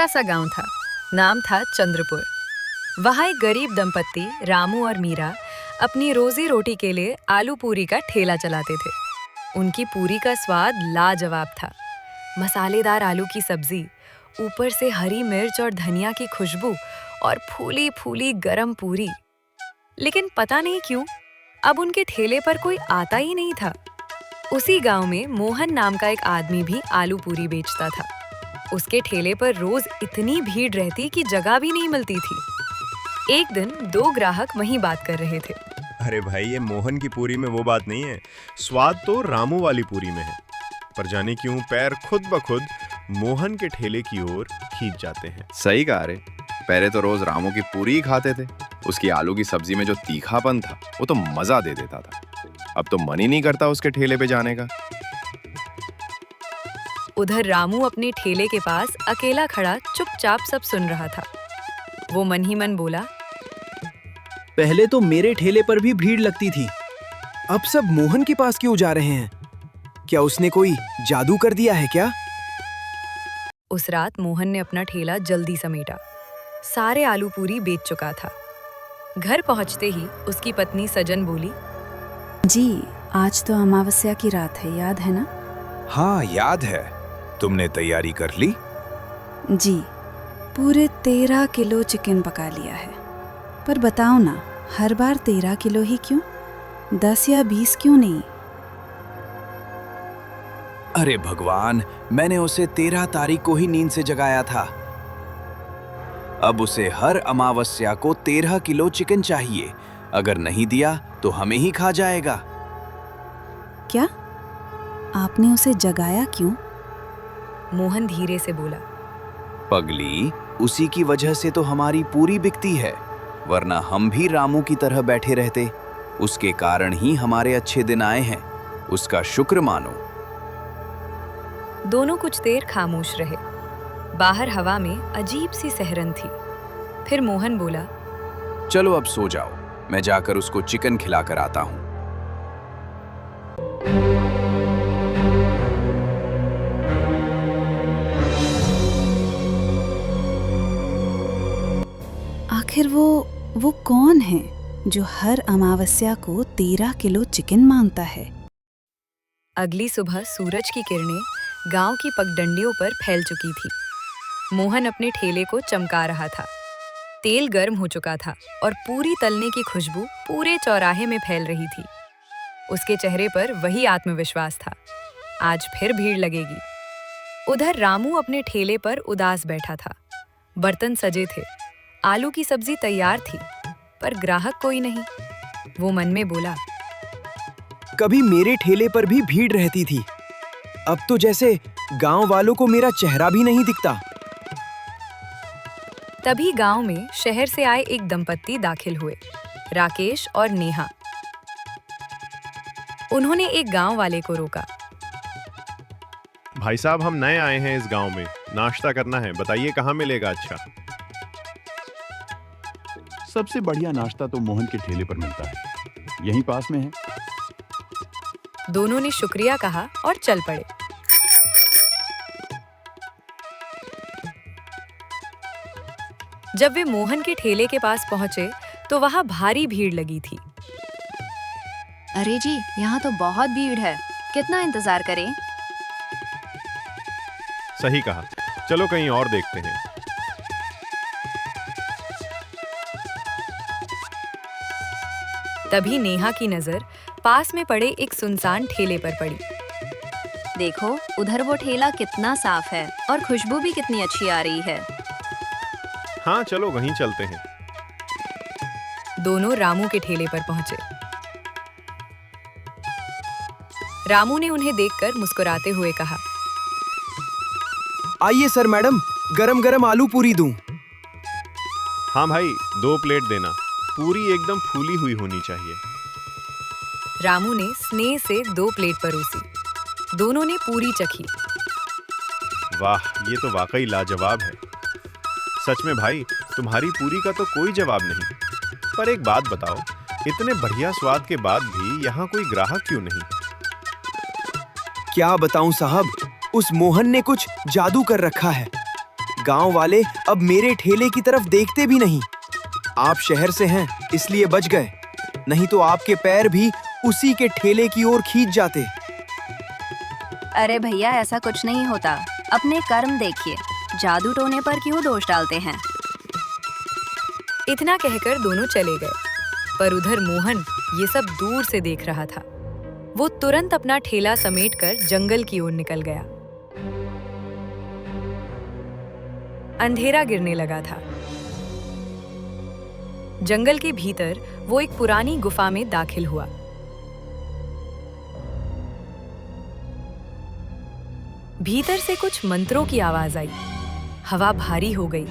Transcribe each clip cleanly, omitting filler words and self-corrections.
छोटा सा गांव था। नाम था चंद्रपुर। वहाँ एक गरीब दंपत्ति रामू और मीरा अपनी रोजी रोटी के लिए आलू पूरी का ठेला चलाते थे। उनकी पूरी का स्वाद लाजवाब था। मसालेदार आलू की सब्जी, ऊपर से हरी मिर्च और धनिया की खुशबू और फूली फूली गरम पूरी। लेकिन पता नहीं क्यों अब उनके ठेले पर कोई आता ही नहीं था। उसी गांव में मोहन नाम का एक आदमी भी आलू पूरी बेचता था। उसके ठेले पर रोज इतनी भीड़ रहती कि जगह भी नहीं मिलती थी। एक दिन दो ग्राहक वहीं बात कर रहे थे। अरे भाई, ये मोहन की पूरी में वो बात नहीं है, स्वाद तो रामू वाली पूरी में है। पर जाने क्यों पैर खुद ब खुद मोहन के ठेले की ओर खींच जाते हैं। सही कहा रे। पहले तो रोज रामू की पूरी ही खाते थे। उसकी आलू की सब्जी में जो तीखापन था वो तो मजा दे देता था। अब तो मन ही नहीं करता उसके ठेले पे जाने का। उधर रामू अपने ठेले के पास अकेला खड़ा चुपचाप सब सुन रहा था। वो मन ही मन बोला, पहले तो मेरे ठेले पर भी भीड़ लगती थी, अब सब मोहन के पास क्यों जा रहे हैं? क्या उसने कोई जादू कर दिया है क्या? उस रात मोहन ने अपना ठेला जल्दी समेटा। सारे आलू पूरी बेच चुका था। घर पहुंचते ही उसकी पत्नी सजन बोली, जी, आज तो अमावस्या की रात है, याद है ना? हाँ याद है। तुमने तैयारी कर ली? जी, पूरे 13 किलो चिकन पका लिया है। पर बताओ ना, हर बार 13 किलो ही क्यों? 10 या 20 क्यों नहीं? अरे भगवान, मैंने उसे 13 तारीख को ही नींद से जगाया था। अब उसे हर अमावस्या को 13 किलो चिकन चाहिए। अगर नहीं दिया तो हमें ही खा जाएगा। क्या? आपने उसे जगाया क्यों? मोहन धीरे से बोला, पगली, उसी की वजह से तो हमारी पूरी बिकती है, वरना हम भी रामू की तरह बैठे रहते। उसके कारण ही हमारे अच्छे दिन आए हैं। उसका शुक्र मानो। दोनों कुछ देर खामोश रहे। बाहर हवा में अजीब सी सहरन थी। फिर मोहन बोला, चलो अब सो जाओ, मैं जाकर उसको चिकन खिलाकर आता हूँ। आखिर वो कौन है जो हर अमावस्या को 13 किलो चिकन मांगता है? अगली सुबह सूरज की किरणें गांव की पगडंडियों पर फैल चुकी थी। मोहन अपने ठेले को चमका रहा था। तेल गर्म हो चुका था और पूरी तलने की खुशबू पूरे चौराहे में फैल रही थी। उसके चेहरे पर वही आत्मविश्वास था, आज फिर भीड़ लगेगी। उधर रामू अपने ठेले पर उदास बैठा था। बर्तन सजे थे, आलू की सब्जी तैयार थी, पर ग्राहक कोई नहीं। वो मन में बोला, कभी मेरे ठेले पर भी भीड़ रहती थी, अब तो जैसे गांव वालों को मेरा चेहरा भी नहीं दिखता। तभी गांव में शहर से आए एक दंपत्ति दाखिल हुए, राकेश और नेहा। उन्होंने एक गांव वाले को रोका। भाई साहब, हम नए आए हैं इस गांव में, नाश्ता करना है, बताइए कहाँ मिलेगा अच्छा? सबसे बढ़िया नाश्ता तो मोहन के ठेले पर मिलता है, यहीं पास में है। दोनों ने शुक्रिया कहा और चल पड़े। जब वे मोहन के ठेले के पास पहुंचे तो वहां भारी भीड़ लगी थी। अरे जी, यहाँ तो बहुत भीड़ है, कितना इंतजार करें? सही कहा, चलो कहीं और देखते हैं। तभी नेहा की नजर पास में पड़े एक सुनसान ठेले पर पड़ी। देखो, उधर वो ठेला कितना साफ है और खुशबू भी कितनी अच्छी आ रही है। हाँ चलो वहीं चलते हैं। दोनों रामू के ठेले पर पहुंचे। रामू ने उन्हें देखकर मुस्कुराते हुए कहा, आइए सर मैडम, गरम गरम आलू पूरी दूं। हाँ भाई, 2 प्लेट देना, पूरी एकदम फूली हुई होनी चाहिए। रामू ने स्नेह से 2 प्लेट परोसी। दोनों ने पूरी चखी। वाह, ये तो वाकई लाजवाब है। सच में भाई, तुम्हारी पूरी का तो कोई जवाब नहीं। पर एक बात बताओ, इतने बढ़िया स्वाद के बाद भी यहाँ कोई ग्राहक क्यों नहीं? क्या बताऊं साहब, उस मोहन ने कुछ जादू कर रखा है। गांव वाले अब मेरे ठेले की तरफ देखते भी नहीं। आप शहर से हैं इसलिए बच गए, नहीं तो आपके पैर भी उसी के ठेले की ओर खींच जाते। अरे भैया, ऐसा कुछ नहीं होता। अपने कर्म देखिए, जादू टोने पर क्यों दोष डालते हैं। इतना कहकर दोनों चले गए, पर उधर मोहन ये सब दूर से देख रहा था। वो तुरंत अपना ठेला समेटकर जंगल की ओर निकल गया। अंधेरा गिरने लगा था। जंगल के भीतर वो एक पुरानी गुफा में दाखिल हुआ। भीतर से कुछ मंत्रों की आवाज आई। हवा भारी हो गई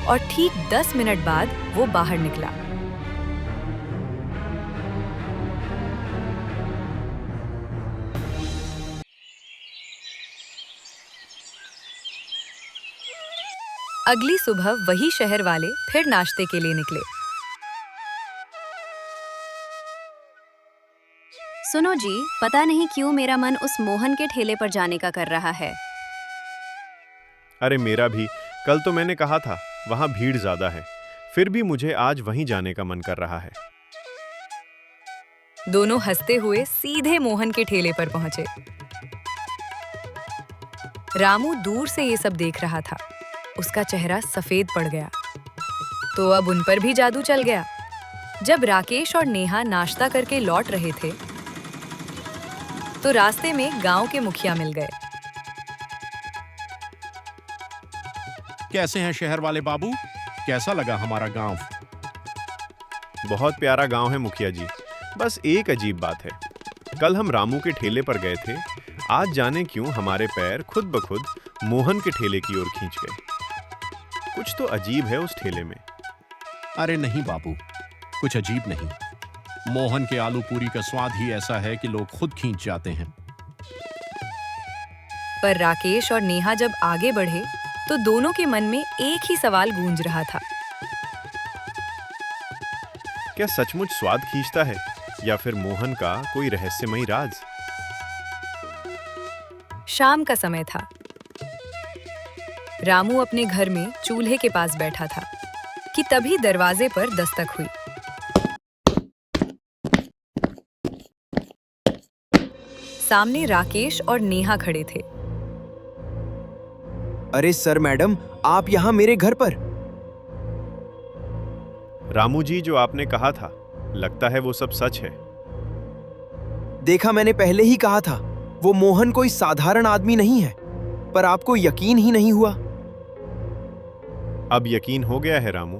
और ठीक 10 मिनट बाद वो बाहर निकला। अगली सुबह वही शहर वाले फिर नाश्ते के लिए निकले। सुनो जी, पता नहीं क्यों मेरा मन उस मोहन के ठेले पर जाने का कर रहा है। अरे मेरा भी। कल तो मैंने कहा था वहां भीड़ ज्यादा है, फिर भी मुझे आज वहीं जाने का मन कर रहा है। दोनों हंसते हुए सीधे मोहन के ठेले पर पहुंचे। रामू दूर से ये सब देख रहा था। उसका चेहरा सफेद पड़ गया। तो अब उन पर भी जादू चल गया। जब राकेश और नेहा नाश्ता करके लौट रहे थे, तो रास्ते में गांव के मुखिया मिल गए। कैसे हैं शहर वाले बाबू? कैसा लगा हमारा गांव? बहुत प्यारा गांव है मुखिया जी। बस एक अजीब बात है, कल हम रामू के ठेले पर गए थे, आज जाने क्यों हमारे पैर खुद ब खुद मोहन के ठेले की ओर खींच गए। कुछ तो अजीब है उस ठेले में। अरे नहीं बाबू, कुछ अजीब नहीं। मोहन के आलू पूरी का स्वाद ही ऐसा है कि लोग खुद खींच जाते हैं। पर राकेश और नेहा जब आगे बढ़े, तो दोनों के मन में एक ही सवाल गूंज रहा था। क्या सचमुच स्वाद खींचता है या फिर मोहन का कोई रहस्यमयी राज? शाम का समय था। रामू अपने घर में चूल्हे के पास बैठा था कि तभी दरवाजे पर दस्तक हुई। सामने राकेश और नेहा खड़े थे। अरे सर मैडम, आप यहाँ मेरे घर पर? रामू जी, जो आपने कहा था, लगता है वो सब सच है। देखा, मैंने पहले ही कहा था वो मोहन कोई साधारण आदमी नहीं है, पर आपको यकीन ही नहीं हुआ। अब यकीन हो गया है रामू।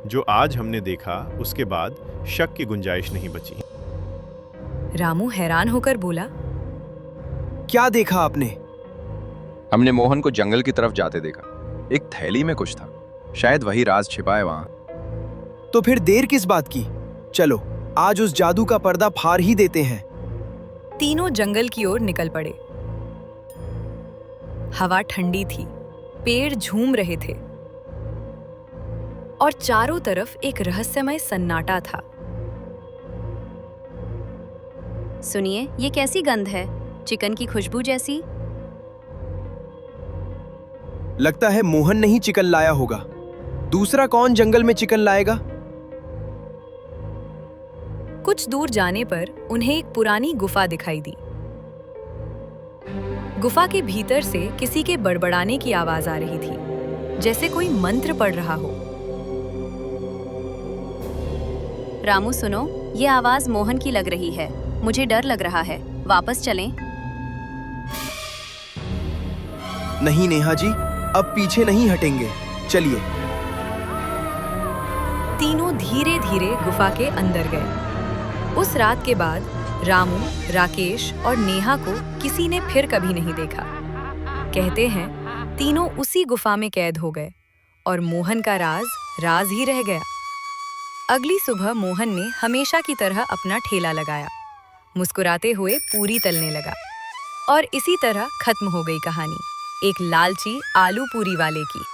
जो आज हमने देखा उसके बाद शक की गुंजाइश नहीं बची। रामू हैरान होकर बोला, क्या देखा आपने? हमने मोहन को जंगल की तरफ जाते देखा। एक थैली में कुछ था, शायद वही राज छिपा है वहां। तो फिर देर किस बात की? चलो आज उस जादू का पर्दा फाड़ ही देते हैं। तीनों जंगल की ओर निकल पड़े। हवा ठंडी थी, पेड़ झूम रहे थे और चारों तरफ एक रहस्यमय सन्नाटा था। सुनिए, ये कैसी गंध है? चिकन की खुशबू जैसी। लगता है मोहन नहीं चिकन लाया होगा। दूसरा कौन जंगल में चिकन लाएगा? कुछ दूर जाने पर उन्हें एक पुरानी गुफा दिखाई दी। गुफा के भीतर से किसी के बड़बड़ाने की आवाज आ रही थी, जैसे कोई मंत्र पढ़ रहा हो। रामू सुनो, ये आवाज मोहन की लग रही है। मुझे डर लग रहा है। वापस चलें? नहीं नेहा जी, अब पीछे नहीं हटेंगे। चलिए। तीनों धीरे धीरे गुफा के अंदर गए। उस रात के बाद रामू, राकेश और नेहा को किसी ने फिर कभी नहीं देखा। कहते हैं तीनों उसी गुफा में कैद हो गए और मोहन का राज ही रह गया। अगली सुबह मोहन ने हमेशा की तरह अपना ठेला लगाया, मुस्कुराते हुए पूरी तलने लगा। और इसी तरह खत्म हो गई कहानी एक लालची आलू पूरी वाले की।